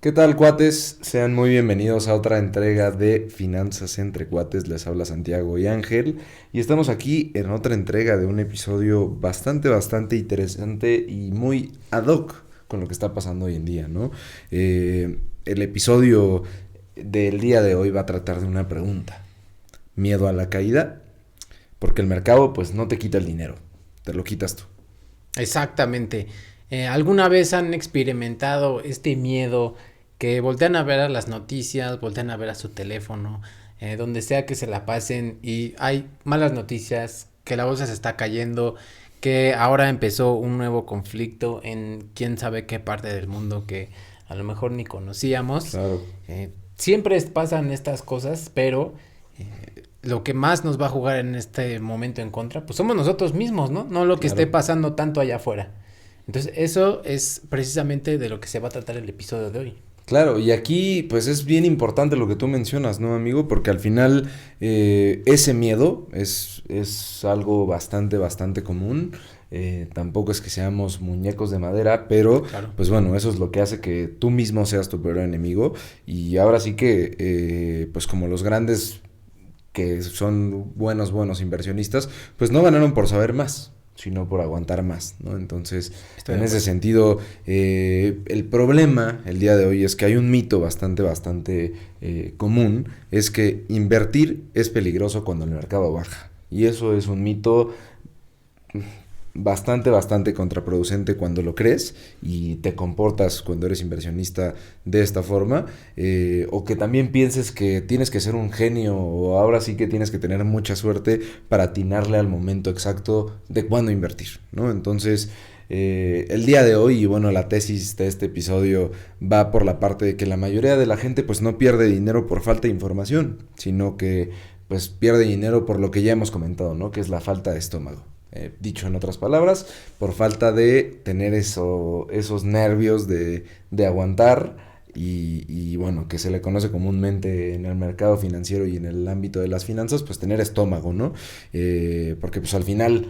¿Qué tal, cuates? Sean muy bienvenidos a otra entrega de Finanzas entre Cuates. Les habla Santiago y Ángel. Y estamos aquí en otra entrega de un episodio bastante interesante y muy ad hoc con lo que está pasando hoy en día, ¿no? El episodio del día de hoy va a tratar de una pregunta. ¿Miedo a la caída? Porque el mercado, pues, no te quita el dinero, te lo quitas tú. Exactamente. ¿Alguna vez han experimentado este miedo que voltean a ver a las noticias, voltean a ver a su teléfono, donde sea que se la pasen y hay malas noticias, que la bolsa se está cayendo, que ahora empezó un nuevo conflicto en quién sabe qué parte del mundo que a lo mejor ni conocíamos? Claro. Siempre pasan estas cosas, pero lo que más nos va a jugar en este momento en contra, pues somos nosotros mismos, ¿no? No lo que esté Claro. pasando tanto allá afuera. Entonces, eso es precisamente de lo que se va a tratar el episodio de hoy. Claro, y aquí pues es bien importante lo que tú mencionas, ¿no, amigo? Porque al final ese miedo es algo bastante común. Tampoco es que seamos muñecos de madera, pero Claro. pues bueno, eso es lo que hace que tú mismo seas tu peor enemigo. Y ahora sí que pues como los grandes que son buenos inversionistas, pues no ganaron por saber más, sino por aguantar más, ¿no? Entonces, Estoy de en ese acuerdo. sentido, el problema el día de hoy es que hay un mito bastante común, es que invertir es peligroso cuando el mercado baja. Y eso es un mito bastante contraproducente cuando lo crees y te comportas cuando eres inversionista de esta forma, o que también pienses que tienes que ser un genio o ahora sí que tienes que tener mucha suerte para atinarle al momento exacto de cuándo invertir, ¿no? Entonces, el día de hoy, y bueno, la tesis de este episodio va por la parte de que la mayoría de la gente pues no pierde dinero por falta de información, sino que pues pierde dinero por lo que ya hemos comentado, ¿no? Que es la falta de estómago. Dicho en otras palabras, por falta de tener esos nervios de aguantar y bueno, que se le conoce comúnmente en el mercado financiero y en el ámbito de las finanzas, pues tener estómago, ¿no? Porque pues al final,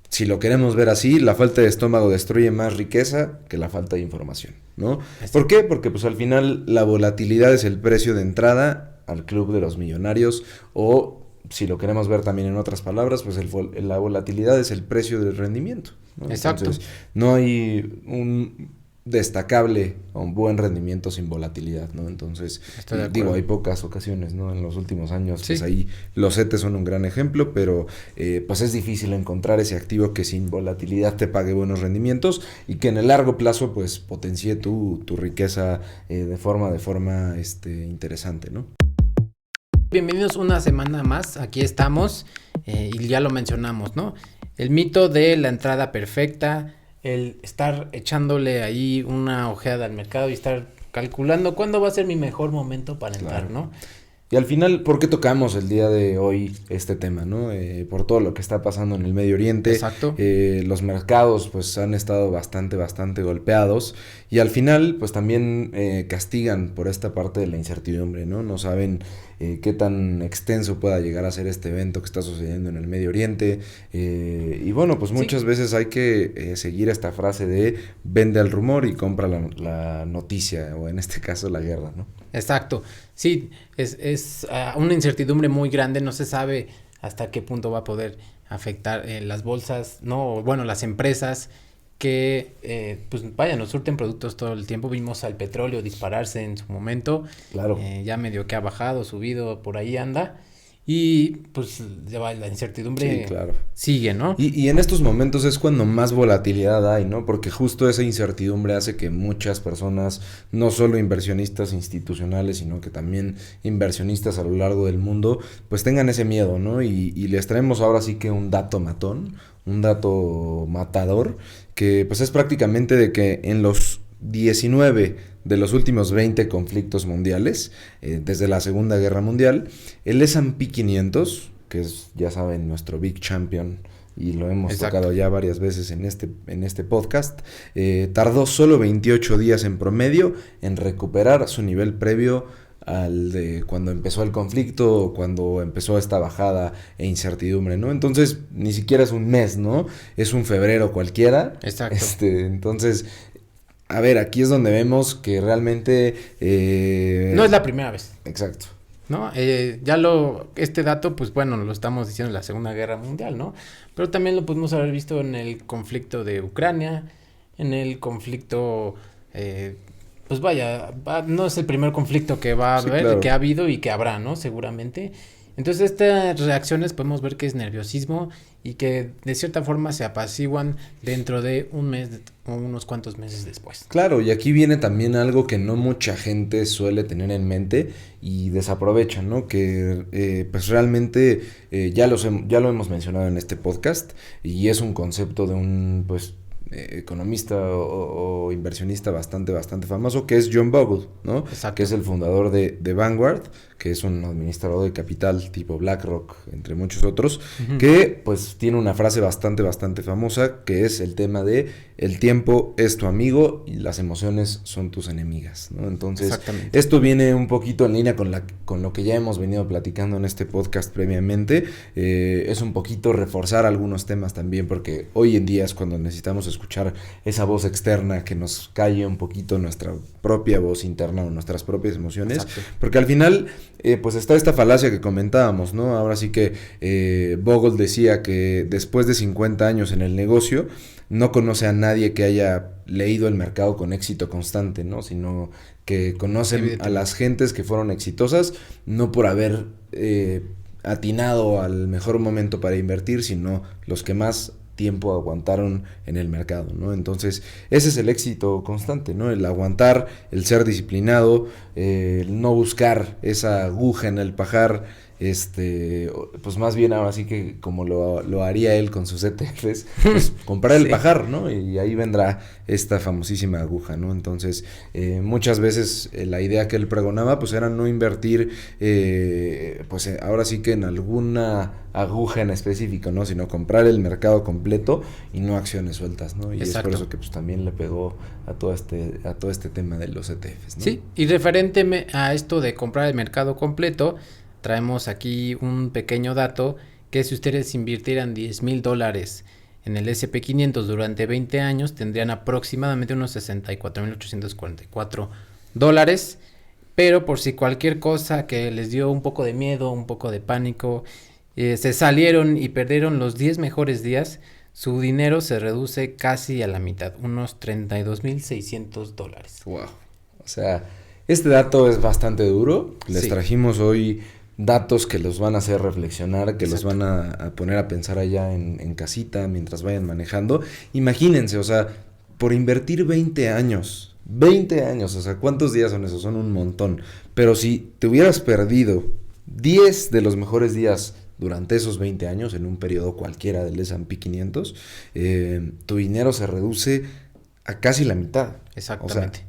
si lo queremos ver así, la falta de estómago destruye más riqueza que la falta de información, ¿no? ¿Por qué? Exacto. Porque pues al final la volatilidad es el precio de entrada al club de los millonarios o si lo queremos ver también en otras palabras, pues la volatilidad es el precio del rendimiento, ¿no? Exacto. Entonces, no hay un destacable o un buen rendimiento sin volatilidad, ¿no? Entonces, Estoy de digo, acuerdo. hay pocas ocasiones, ¿no? En los últimos años, pues Sí. ahí los CETES son un gran ejemplo, pero pues es difícil encontrar ese activo que sin volatilidad te pague buenos rendimientos y que en el largo plazo, pues potencie tu riqueza de forma interesante, ¿no? Bienvenidos una semana más. Aquí estamos y ya lo mencionamos, ¿no? El mito de la entrada perfecta, el estar echándole ahí una ojeada al mercado y estar calculando cuándo va a ser mi mejor momento para entrar, Claro. ¿no? Y al final, ¿por qué tocamos el día de hoy este tema, no? Por todo lo que está pasando en el Medio Oriente, Exacto. los mercados pues han estado bastante golpeados y al final pues también castigan por esta parte de la incertidumbre, ¿no? No saben qué tan extenso pueda llegar a ser este evento que está sucediendo en el Medio Oriente y bueno, pues Sí. muchas veces hay que seguir esta frase de vende al rumor y compra la noticia o en este caso la guerra, ¿no? Exacto, sí, es una incertidumbre muy grande, no se sabe hasta qué punto va a poder afectar las bolsas, no, bueno, las empresas que, pues vaya, nos surten productos todo el tiempo, vimos al petróleo dispararse en su momento, Claro. ya medio que ha bajado, subido, por ahí anda, y pues ya va, la Sí, incertidumbre claro. sigue, ¿no? Y en estos momentos es cuando más volatilidad hay, ¿no? Porque justo esa incertidumbre hace que muchas personas, no solo inversionistas institucionales, sino que también inversionistas a lo largo del mundo, pues tengan ese miedo, ¿no? Y les traemos ahora sí que un dato matón, un dato matador, que pues es prácticamente de que en los 19 de los últimos 20 conflictos mundiales, desde la Segunda Guerra Mundial, el S&P 500, que es, ya saben, nuestro Big Champion, y lo hemos Exacto. tocado ya varias veces en este podcast, tardó solo 28 días en promedio en recuperar su nivel previo al de cuando empezó el conflicto o cuando empezó esta bajada e incertidumbre, ¿no? Entonces, ni siquiera es un mes, ¿no? Es un febrero cualquiera. Exacto. Entonces, a ver, aquí es donde vemos que realmente... No es la primera vez. Exacto. ¿No? Este dato, pues bueno, lo estamos diciendo en la Segunda Guerra Mundial, ¿no? Pero también lo pudimos haber visto en el conflicto de Ucrania, en el conflicto, pues vaya, no es el primer conflicto que va a haber, claro. que ha habido y que habrá, ¿no? Seguramente. Entonces, estas reacciones podemos ver que es nerviosismo y que de cierta forma se apaciguan dentro de un mes o unos cuantos meses después. Claro, y aquí viene también algo que no mucha gente suele tener en mente y desaprovecha, ¿no? Que pues realmente ya lo hemos mencionado en este podcast y es un concepto de un pues economista o inversionista bastante famoso, que es John Bogle, ¿no? Exacto. Que es el fundador de Vanguard, que es un administrador de capital tipo BlackRock, entre muchos otros, que pues tiene una frase bastante famosa, que es el tema de el tiempo es tu amigo y las emociones son tus enemigas, ¿no? Entonces, esto viene un poquito en línea con lo que ya hemos venido platicando en este podcast previamente. Es un poquito reforzar algunos temas también, porque hoy en día es cuando necesitamos escuchar esa voz externa que nos calle un poquito nuestra propia voz interna o nuestras propias emociones. Exacto. Porque al final pues está esta falacia que comentábamos, ¿no? Ahora sí que Bogle decía que después de 50 años en el negocio no conoce a nadie que haya leído el mercado con éxito constante, ¿no? Sino que conocen a las gentes que fueron exitosas no por haber atinado al mejor momento para invertir, sino los que más tiempo aguantaron en el mercado, ¿no? Entonces, ese es el éxito constante, ¿no? El aguantar, el ser disciplinado, el no buscar esa aguja en el pajar, pues más bien ahora sí que como lo haría él con sus ETFs, pues comprar el pajar, ¿no? Y ahí vendrá esta famosísima aguja, ¿no? Entonces, muchas veces la idea que él pregonaba, pues era no invertir, pues ahora sí que en alguna aguja en específico, ¿no? Sino comprar el mercado completo y no acciones sueltas, ¿no? Y exacto. Es por eso que pues también le pegó a todo este tema de los ETFs, ¿no? Sí, y referente a esto de comprar el mercado completo, traemos aquí un pequeño dato, que si ustedes invirtieran $10,000 en el S&P 500 durante 20 años, tendrían aproximadamente unos $64,844, pero por si cualquier cosa que les dio un poco de miedo, un poco de pánico, se salieron y perdieron los 10 mejores días, su dinero se reduce casi a la mitad, unos $32,600. Wow, o sea, este dato es bastante duro. Les trajimos hoy datos que los van a hacer reflexionar, que los van a poner a pensar allá en casita mientras vayan manejando. Imagínense, o sea, por invertir 20 años, o sea, ¿cuántos días son esos? Son un montón. Pero si te hubieras perdido 10 de los mejores días durante esos 20 años, en un periodo cualquiera del S&P 500, tu dinero se reduce a casi la mitad. Exactamente. O sea,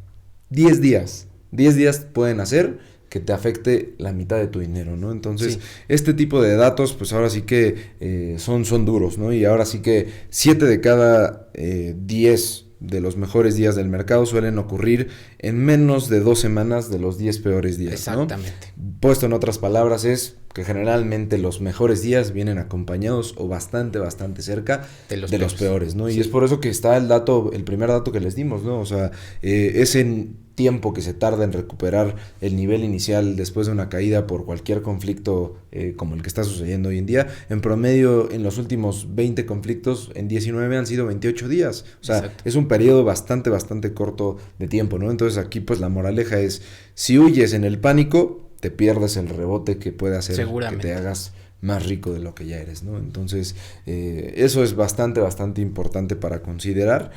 10 días. 10 días pueden hacer que te afecte la mitad de tu dinero, ¿no? Entonces, este tipo de datos, pues ahora sí que son duros, ¿no? Y ahora sí que 7 de cada 10 de los mejores días del mercado suelen ocurrir en menos de 2 semanas de los 10 peores días, exactamente, ¿no? Puesto en otras palabras es que generalmente los mejores días vienen acompañados o bastante cerca de los peores, ¿no? Y es por eso que está el primer dato que les dimos, ¿no? O sea, ese tiempo que se tarda en recuperar el nivel inicial después de una caída por cualquier conflicto como el que está sucediendo hoy en día, en promedio en los últimos 20 conflictos, en 19 han sido 28 días, o sea, es un periodo bastante corto de tiempo, ¿no? Entonces aquí pues la moraleja es, si huyes en el pánico, te pierdes el rebote que puede hacer que te hagas más rico de lo que ya eres, ¿no? Entonces, eso es bastante importante para considerar,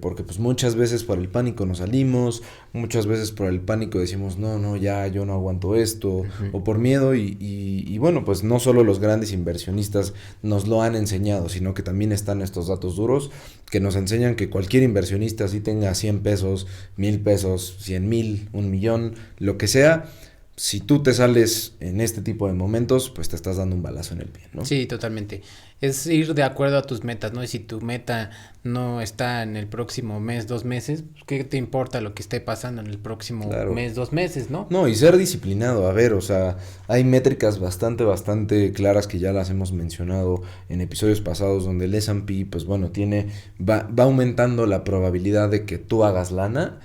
porque pues muchas veces por el pánico nos salimos, muchas veces por el pánico decimos, no, ya yo no aguanto esto, o por miedo, y bueno, pues no solo los grandes inversionistas nos lo han enseñado, sino que también están estos datos duros que nos enseñan que cualquier inversionista, si tenga 100 pesos, 1,000 pesos, 100,000, 1,000,000, lo que sea, si tú te sales en este tipo de momentos, pues te estás dando un balazo en el pie, ¿no? Sí, totalmente. Es ir de acuerdo a tus metas, ¿no? Y si tu meta no está en el próximo mes, 2 meses, pues, ¿qué te importa lo que esté pasando en el próximo Claro. mes, 2 meses, ¿no? No, y ser disciplinado, a ver, o sea, hay métricas bastante claras que ya las hemos mencionado en episodios pasados donde el S&P, pues bueno, va aumentando la probabilidad de que tú hagas lana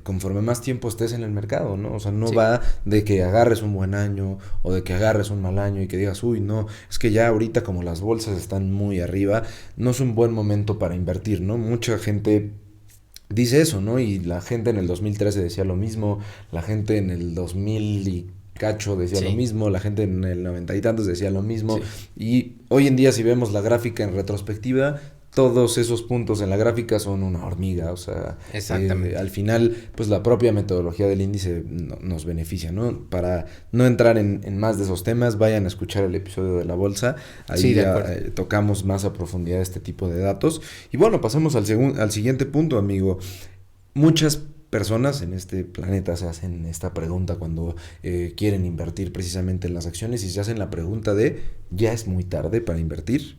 conforme más tiempo estés en el mercado, ¿no? O sea, no Sí, va de que agarres un buen año o de que agarres un mal año y que digas, uy, no, es que ya ahorita como las bolsas están muy arriba, no es un buen momento para invertir, ¿no? Mucha gente dice eso, ¿no? Y la gente en el 2013 decía lo mismo, la gente en el 2000 y cacho decía lo sí, mismo, la gente en el 90 y tantos decía lo mismo, sí, y hoy en día si vemos la gráfica en retrospectiva, todos esos puntos en la gráfica son una hormiga, o sea, exactamente. al final, pues la propia metodología del índice nos beneficia, ¿no? Para no entrar en más de esos temas, vayan a escuchar el episodio de la bolsa, Sí, ahí de ya acuerdo. tocamos más a profundidad este tipo de datos. Y bueno, pasemos al siguiente punto, amigo. Muchas personas en este planeta se hacen esta pregunta cuando quieren invertir precisamente en las acciones y se hacen la pregunta de, ¿ya es muy tarde para invertir?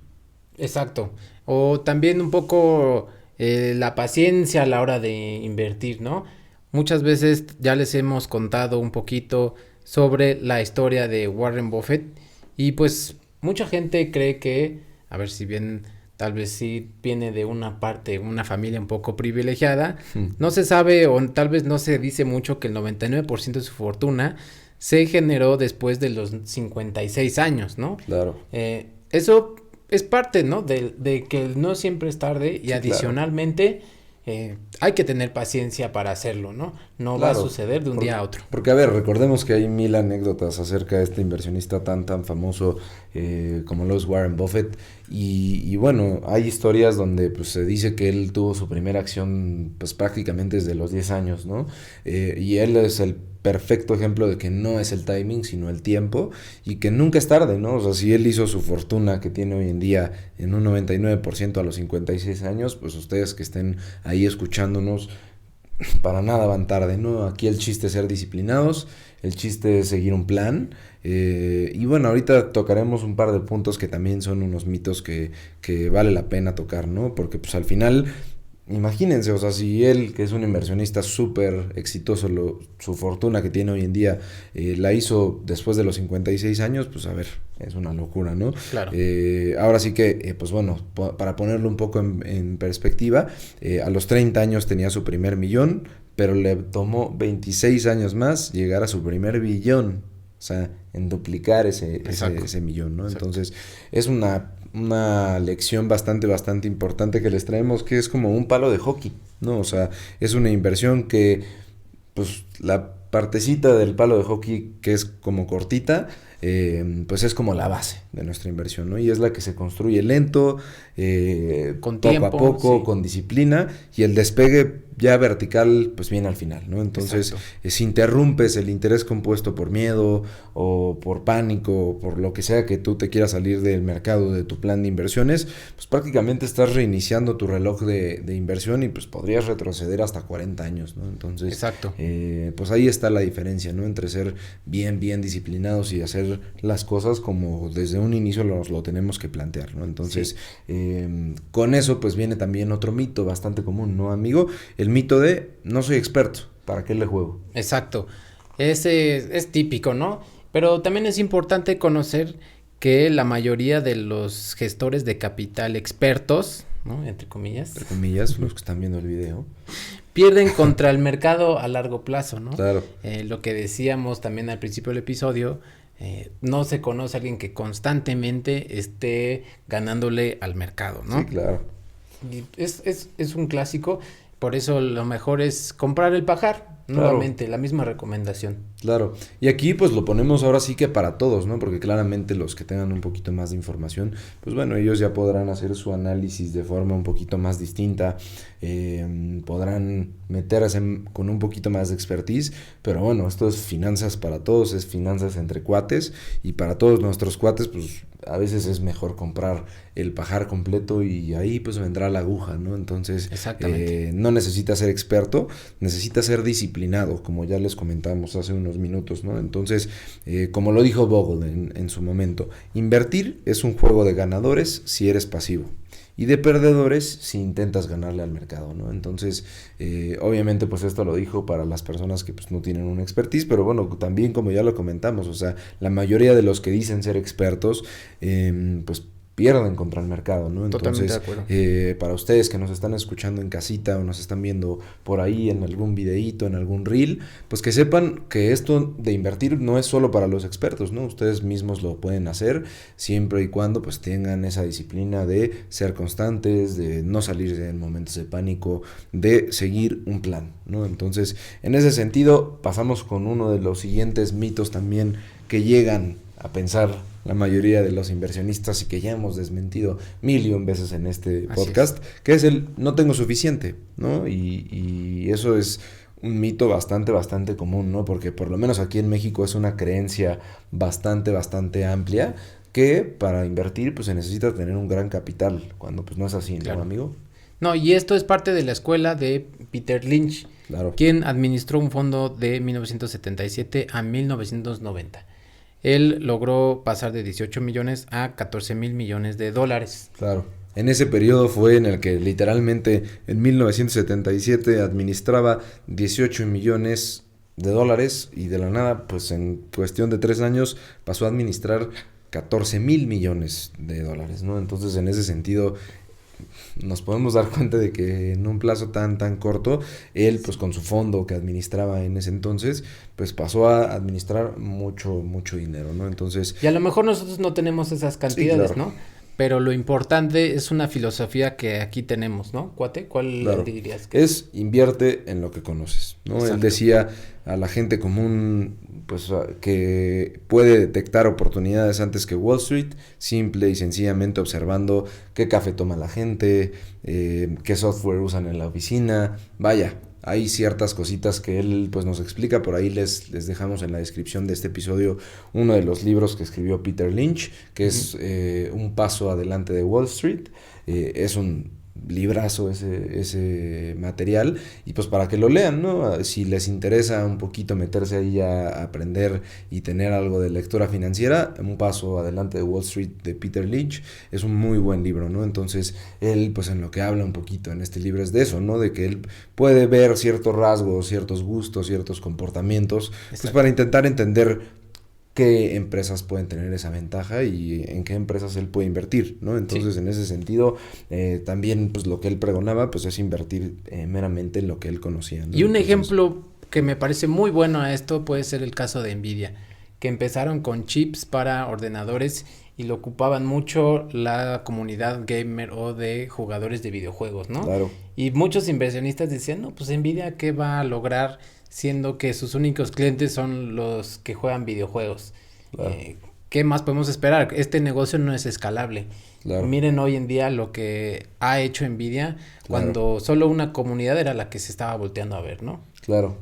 Exacto. O también un poco la paciencia a la hora de invertir, ¿no? Muchas veces ya les hemos contado un poquito sobre la historia de Warren Buffett y pues mucha gente cree que, a ver si bien tal vez sí viene de una parte, una familia un poco privilegiada, no se sabe o tal vez no se dice mucho que el 99% de su fortuna se generó después de los 56 años, ¿no? Claro, Eso es parte, ¿no? De que no siempre es tarde y sí, claro. adicionalmente hay que tener paciencia para hacerlo, ¿no? No va a Claro, suceder de un día a otro. porque a ver, recordemos que hay mil anécdotas acerca de este inversionista tan famoso como lo es Warren Buffett y bueno, hay historias donde pues se dice que él tuvo su primera acción pues prácticamente desde los 10 años, ¿no? Y él es el perfecto ejemplo de que no es el timing, sino el tiempo y que nunca es tarde, ¿no? O sea, si él hizo su fortuna que tiene hoy en día en un 99% a los 56 años, pues ustedes que estén ahí escuchándonos, para nada van tarde, ¿no? Aquí el chiste es ser disciplinados, el chiste es seguir un plan. Y bueno, ahorita tocaremos un par de puntos que también son unos mitos que vale la pena tocar, ¿no? Porque pues al final, imagínense, o sea, si él, que es un inversionista súper exitoso, su fortuna que tiene hoy en día, la hizo después de los 56 años, pues a ver, es una locura, ¿no? Claro, Ahora sí que, pues bueno, para ponerlo un poco en perspectiva, a los 30 años tenía su primer millón, pero le tomó 26 años más llegar a su primer billón. O sea, en duplicar exacto, ese millón, ¿no? exacto. Entonces, es una lección bastante importante que les traemos, que es como un palo de hockey, ¿no? O sea, es una inversión que, pues, la partecita del palo de hockey que es como cortita, pues es como la base de nuestra inversión, ¿no? Y es la que se construye lento, Con poco a tiempo, poco, sí, con disciplina, y el despegue ya vertical, pues viene al final, ¿no? Entonces, exacto. si interrumpes el interés compuesto por miedo o por pánico o por lo que sea que tú te quieras salir del mercado, de tu plan de inversiones, pues prácticamente estás reiniciando tu reloj de inversión y pues podrías retroceder hasta 40 años, ¿no? Entonces, Exacto. pues ahí está la diferencia, ¿no? Entre ser bien disciplinados y hacer las cosas como desde un inicio lo tenemos que plantear, ¿no? Entonces, Sí, con eso pues viene también otro mito bastante común, ¿no, amigo? El mito de no soy experto, ¿para qué le juego? exacto. Ese es típico, ¿no? Pero también es importante conocer que la mayoría de los gestores de capital expertos, ¿no? Entre comillas, Entre comillas, los que están viendo el video. pierden contra el mercado a largo plazo, ¿no? Claro, Lo que decíamos también al principio del episodio, no se conoce a alguien que constantemente esté ganándole al mercado, sí, ¿no? claro. Y es un clásico, por eso lo mejor es comprar el pajar, Claro, nuevamente, la misma recomendación. claro. Y aquí pues lo ponemos ahora sí que para todos, ¿no? Porque claramente los que tengan un poquito más de información, pues bueno, ellos ya podrán hacer su análisis de forma un poquito más distinta, podrán meterse con un poquito más de expertise, pero bueno, esto es finanzas para todos, es finanzas entre cuates y para todos nuestros cuates, pues a veces es mejor comprar el pajar completo y ahí pues vendrá la aguja, ¿no? Entonces, no necesitas ser experto, necesitas ser disciplinado, como ya les comentamos hace unos minutos, ¿no? Entonces, como lo dijo Bogle en su momento, invertir es un juego de ganadores si eres pasivo y de perdedores si intentas ganarle al mercado, ¿no? Entonces, obviamente, pues esto lo dijo para las personas que pues no tienen una expertise, pero bueno, también como ya lo comentamos, o sea, la mayoría de los que dicen ser expertos, pues pierden contra el mercado, ¿no? Totalmente Entonces, de acuerdo. para ustedes que nos están escuchando en casita o nos están viendo por ahí en algún videíto, en algún reel, pues que sepan que esto de invertir no es solo para los expertos, ¿no? Ustedes mismos lo pueden hacer siempre y cuando pues tengan esa disciplina de ser constantes, de no salir en momentos de pánico, de seguir un plan, ¿no? Entonces, en ese sentido, pasamos con uno de los siguientes mitos también que llegan a pensar la mayoría de los inversionistas y que ya hemos desmentido 1,000,000 veces en este podcast, que es el no tengo suficiente, ¿no? Y eso es un mito bastante común, ¿no? Porque por lo menos aquí en México es una creencia bastante amplia que para invertir pues se necesita tener un gran capital, cuando pues no es así, ¿no, amigo? No, y esto es parte de la escuela de Peter Lynch, quien administró un fondo de 1977 a 1990. Él logró pasar de 18 millones a 14,000 millones de dólares. Claro. En ese periodo fue en el que literalmente en 1977 administraba 18 millones de dólares y de la nada, pues en cuestión de 3 años pasó a administrar 14,000 millones de dólares, ¿no? Entonces, en ese sentido, nos podemos dar cuenta de que en un plazo tan corto, él pues con su fondo que administraba en ese entonces, pues pasó a administrar mucho dinero, ¿no? Entonces... Y a lo mejor nosotros no tenemos esas cantidades, sí, claro, ¿no? Pero lo importante es una filosofía que aquí tenemos, ¿no? Cuate, ¿cuál dirías que es? Invierte en lo que conoces, ¿no? Exacto. Él decía a la gente común, pues, que puede detectar oportunidades antes que Wall Street, simple y sencillamente observando qué café toma la gente, qué software usan en la oficina, vaya. Hay ciertas cositas que él pues nos explica, por ahí les dejamos en la descripción de este episodio uno de los libros que escribió Peter Lynch, que es Un paso adelante de Wall Street, es un librazo ese material y pues para que lo lean, ¿no? Si les interesa un poquito meterse ahí a aprender y tener algo de lectura financiera, Un paso adelante de Wall Street de Peter Lynch es un muy buen libro, ¿no? Entonces él pues en lo que habla un poquito en este libro es de eso, ¿no? De que él puede ver ciertos rasgos, ciertos gustos, ciertos comportamientos, pues para intentar entender qué empresas pueden tener esa ventaja y en qué empresas él puede invertir, ¿no? Entonces, en ese sentido, también, pues, lo que él pregonaba, pues, es invertir meramente en lo que él conocía, ¿no? Y un ejemplo que me parece muy bueno a esto puede ser el caso de Nvidia, que empezaron con chips para ordenadores y lo ocupaban mucho la comunidad gamer o de jugadores de videojuegos, ¿no? Claro. Y muchos inversionistas decían, no, pues Nvidia, ¿qué va a lograr siendo que sus únicos clientes son los que juegan videojuegos? Claro. ¿Qué más podemos esperar? Este negocio no es escalable. Claro. Miren hoy en día lo que ha hecho Nvidia, claro, cuando solo una comunidad era la que se estaba volteando a ver, ¿no? Claro.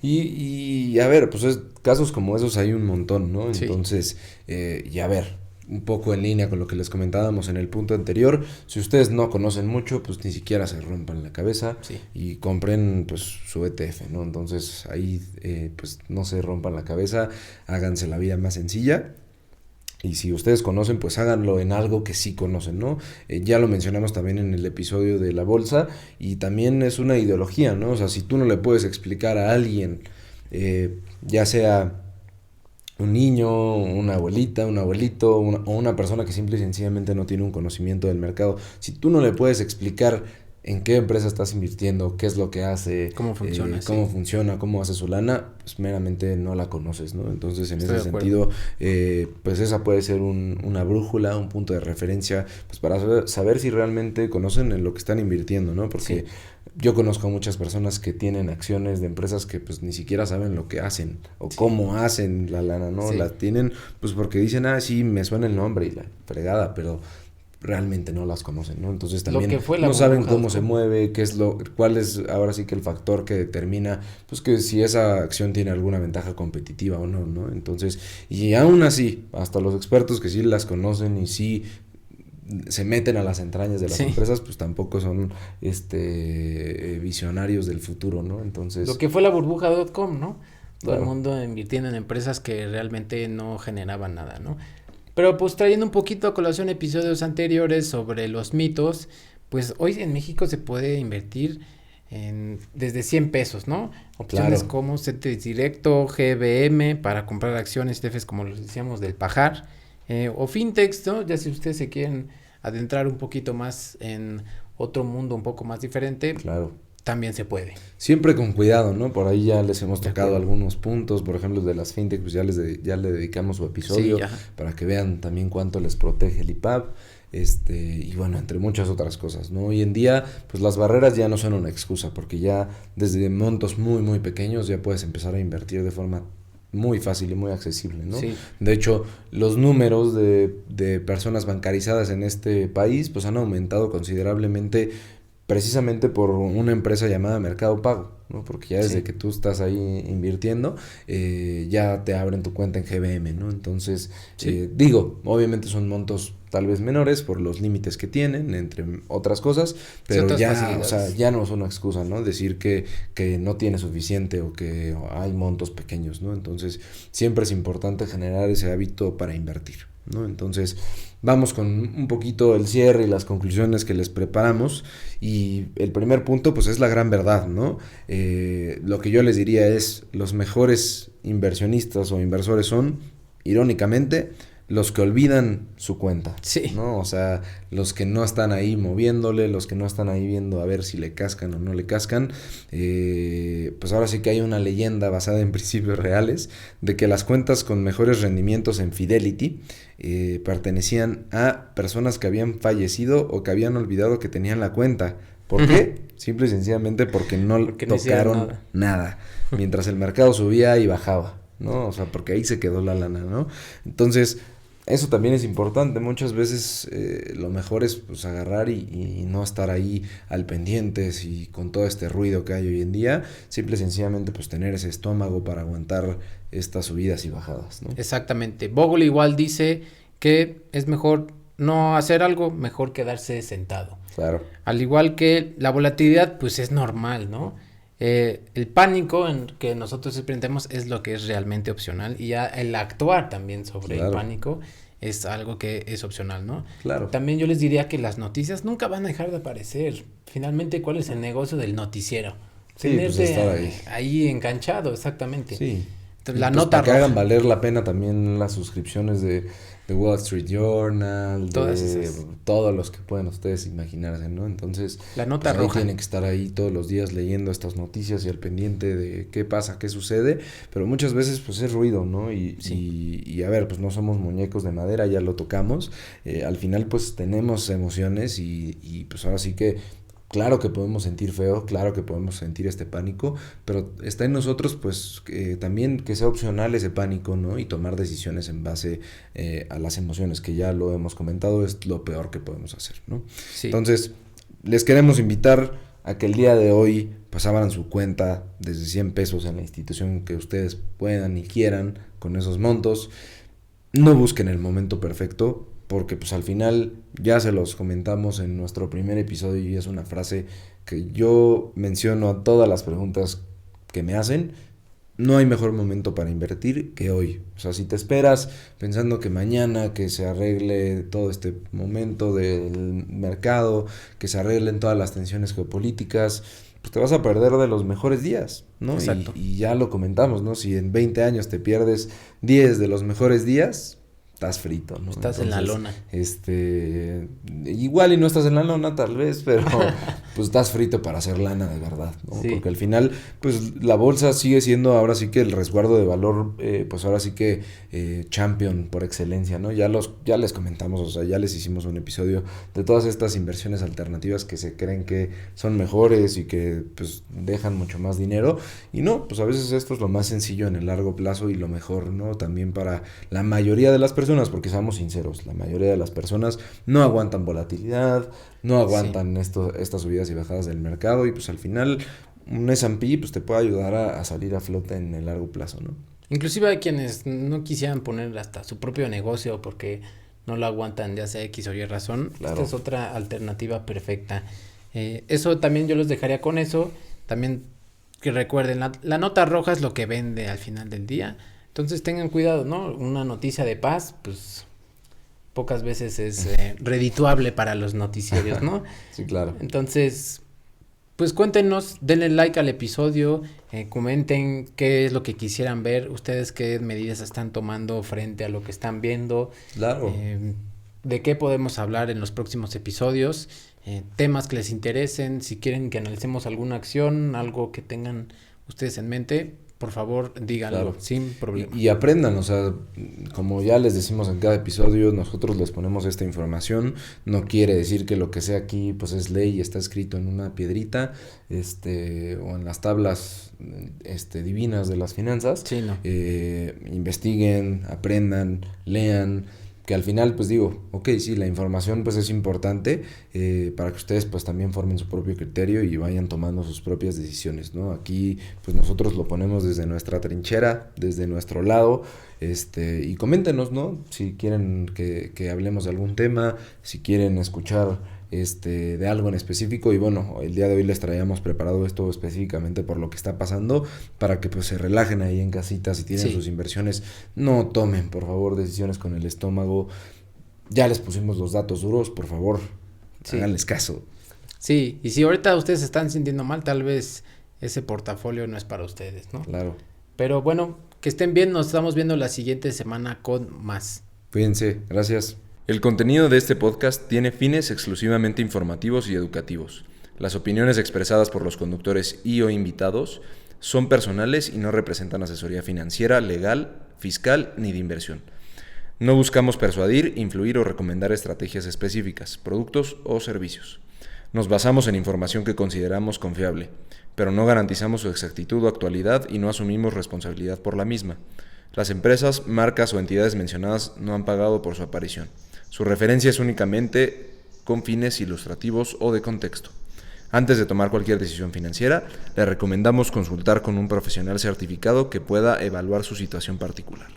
Y a ver, pues casos como esos hay un montón, ¿no? Entonces, y a ver, un poco en línea con lo que les comentábamos en el punto anterior, si ustedes no conocen mucho, pues ni siquiera se rompan la cabeza y compren pues su ETF, ¿no? Entonces ahí pues no se rompan la cabeza, háganse la vida más sencilla. Y si ustedes conocen, pues háganlo en algo que sí conocen, ¿no? Ya lo mencionamos también en el episodio de la bolsa y también es una ideología, ¿no? O sea, si tú no le puedes explicar a alguien, ya sea un niño, una abuelita, un abuelito o una persona que simple y sencillamente no tiene un conocimiento del mercado, si tú no le puedes explicar en qué empresa estás invirtiendo, qué es lo que hace, cómo funciona, cómo hace su lana, pues meramente no la conoces, ¿no? Entonces, en ese sentido, pues esa puede ser una brújula, un punto de referencia, pues para saber si realmente conocen en lo que están invirtiendo, ¿no? Porque yo conozco a muchas personas que tienen acciones de empresas que pues ni siquiera saben lo que hacen o cómo hacen la lana, ¿no? La tienen pues porque dicen, sí, me suena el nombre y la fregada, pero realmente no las conocen, ¿no? Entonces también Lo que fue la no saben burbuja cómo se mueve, cuál es ahora sí que el factor que determina, pues que si esa acción tiene alguna ventaja competitiva o no, ¿no? Entonces, y aún así, hasta los expertos que sí las conocen y sí se meten a las entrañas de las empresas, pues tampoco son visionarios del futuro, ¿no? Entonces, lo que fue la burbuja.com, ¿no? Todo el claro. mundo invirtiendo en empresas que realmente no generaban nada, ¿no? Pero pues trayendo un poquito a colación episodios anteriores sobre los mitos, pues hoy en México se puede invertir desde 100 pesos, ¿no? Opciones Claro. como CETES Directo, GBM para comprar acciones, ETFs como los decíamos del Pajar, o fintechs, ¿no? Ya si ustedes se quieren adentrar un poquito más en otro mundo un poco más diferente, Claro. también se puede. Siempre con cuidado, ¿no? Por ahí ya les hemos De tocado acuerdo. algunos puntos, por ejemplo, de las fintech, pues ya le dedicamos su episodio Sí, ya. para que vean también cuánto les protege el IPAB, y bueno, entre muchas otras cosas, ¿no? Hoy en día, pues las barreras ya no son una excusa, porque ya desde montos muy, muy pequeños ya puedes empezar a invertir de forma muy fácil y muy accesible, ¿no? Sí. De hecho, los números de personas bancarizadas en este país, pues han aumentado considerablemente precisamente por una empresa llamada Mercado Pago, ¿no? Porque ya desde Sí. que tú estás ahí invirtiendo, ya te abren tu cuenta en GBM, ¿no? Entonces, Sí. digo, obviamente son montos tal vez menores por los límites que tienen, entre otras cosas, Sí, pero otras ya, o facilidades. sea, ya no es una excusa, ¿no? Decir que no tiene suficiente o que hay montos pequeños, ¿no? Entonces, siempre es importante generar ese hábito para invertir, ¿no? Entonces, vamos con un poquito el cierre y las conclusiones que les preparamos. Y el primer punto, pues es la gran verdad, ¿no? Lo que yo les diría es, los mejores inversionistas o inversores son, irónicamente, los que olvidan su cuenta, Sí. ¿no? O sea, los que no están ahí moviéndole, los que no están ahí viendo a ver si le cascan o no le cascan. Pues ahora sí que hay una leyenda basada en principios reales de que las cuentas con mejores rendimientos en Fidelity pertenecían a personas que habían fallecido o que habían olvidado que tenían la cuenta. ¿Por qué? Simple y sencillamente porque no hicieron tocaron nada. Mientras el mercado subía y bajaba, ¿no? O sea, porque ahí se quedó la lana, ¿no? Entonces, eso también es importante. Muchas veces lo mejor es pues agarrar y no estar ahí al pendientes y con todo este ruido que hay hoy en día. Simple y sencillamente pues tener ese estómago para aguantar estas subidas y bajadas, ¿no? Exactamente. Bogle igual dice que es mejor no hacer algo, mejor quedarse sentado. Claro. Al igual que la volatilidad, pues es normal, ¿no? El pánico en que nosotros experimentamos es lo que es realmente opcional y ya el actuar también sobre el pánico es algo que es opcional, ¿no? Claro. También yo les diría que las noticias nunca van a dejar de aparecer. Finalmente, ¿cuál es el negocio del noticiero? Sí, Tenerte pues estar ahí. ahí enganchado, exactamente. Sí. Entonces, la Pues nota para que hagan roja. valer la pena también las suscripciones de Wall Street Journal, Todas de esas. todos los que pueden ustedes imaginarse, ¿no? Entonces, La nota pues ahí roja. tienen que estar ahí todos los días leyendo estas noticias y al pendiente de qué pasa, qué sucede, pero muchas veces pues es ruido, ¿no? Y a ver, pues no somos muñecos de madera, ya lo tocamos, al final pues tenemos emociones y pues ahora sí que claro que podemos sentir feo, claro que podemos sentir este pánico, pero está en nosotros pues también que sea opcional ese pánico, ¿no? Y tomar decisiones en base a las emociones, que ya lo hemos comentado, es lo peor que podemos hacer, ¿no? Sí. Entonces, les queremos invitar a que el día de hoy pues abran su cuenta desde 100 pesos en la institución que ustedes puedan y quieran con esos montos. No busquen el momento perfecto, porque pues al final ya se los comentamos en nuestro primer episodio y es una frase que yo menciono a todas las preguntas que me hacen. No hay mejor momento para invertir que hoy. O sea, si te esperas pensando que mañana que se arregle todo este momento del mercado, que se arreglen todas las tensiones geopolíticas, pues te vas a perder de los mejores días, ¿no? Exacto. Y ya lo comentamos, ¿no? Si en 20 años te pierdes 10 de los mejores días, estás frito, ¿no? Estás en la lona. Igual y no estás en la lona tal vez, pues estás frito para hacer lana de verdad, ¿no? Sí. Porque al final, pues la bolsa sigue siendo ahora sí que el resguardo de valor, pues ahora sí que champion por excelencia, ¿no? Ya les comentamos, o sea, ya les hicimos un episodio de todas estas inversiones alternativas que se creen que son mejores y que pues dejan mucho más dinero, y no, pues a veces esto es lo más sencillo en el largo plazo y lo mejor, ¿no? También para la mayoría de las personas, porque seamos sinceros, la mayoría de las personas no aguantan volatilidad, no aguantan estas subidas y bajadas del mercado, y pues al final un S&P pues te puede ayudar a salir a flote en el largo plazo, ¿no? Inclusive hay quienes no quisieran poner hasta su propio negocio porque no lo aguantan, ya sea X o Y razón. Claro. Esta es otra alternativa perfecta. Eso también yo los dejaría con eso. También que recuerden, la nota roja es lo que vende al final del día. Entonces tengan cuidado, ¿no? Una noticia de paz, pues pocas veces es redituable para los noticiarios, ¿no? Sí, claro. Entonces, pues cuéntenos, denle like al episodio, comenten qué es lo que quisieran ver, ustedes qué medidas están tomando frente a lo que están viendo, Claro. de qué podemos hablar en los próximos episodios, temas que les interesen, si quieren que analicemos alguna acción, algo que tengan ustedes en mente, por favor díganlo, Claro. sin problema. Y aprendan, o sea, como ya les decimos en cada episodio, nosotros les ponemos esta información, no quiere decir que lo que sea aquí pues es ley y está escrito en una piedrita, o en las tablas divinas de las finanzas. Sí, no. Investiguen, aprendan, lean, que al final pues digo, ok, sí, la información pues es importante para que ustedes pues también formen su propio criterio y vayan tomando sus propias decisiones, ¿no? Aquí pues nosotros lo ponemos desde nuestra trinchera, desde nuestro lado, y coméntenos, ¿no? Si quieren que hablemos de algún tema, si quieren escuchar de algo en específico, y bueno, el día de hoy les traíamos preparado esto específicamente por lo que está pasando, para que pues se relajen ahí en casita, si tienen sus inversiones, no tomen por favor decisiones con el estómago, ya les pusimos los datos duros, por favor, háganles caso. Sí, y si ahorita ustedes se están sintiendo mal, tal vez ese portafolio no es para ustedes, ¿no? Claro. Pero bueno, que estén bien, nos estamos viendo la siguiente semana con más. Cuídense, gracias. El contenido de este podcast tiene fines exclusivamente informativos y educativos. Las opiniones expresadas por los conductores y o invitados son personales y no representan asesoría financiera, legal, fiscal ni de inversión. No buscamos persuadir, influir o recomendar estrategias específicas, productos o servicios. Nos basamos en información que consideramos confiable, pero no garantizamos su exactitud o actualidad y no asumimos responsabilidad por la misma. Las empresas, marcas o entidades mencionadas no han pagado por su aparición. Su referencia es únicamente con fines ilustrativos o de contexto. Antes de tomar cualquier decisión financiera, le recomendamos consultar con un profesional certificado que pueda evaluar su situación particular.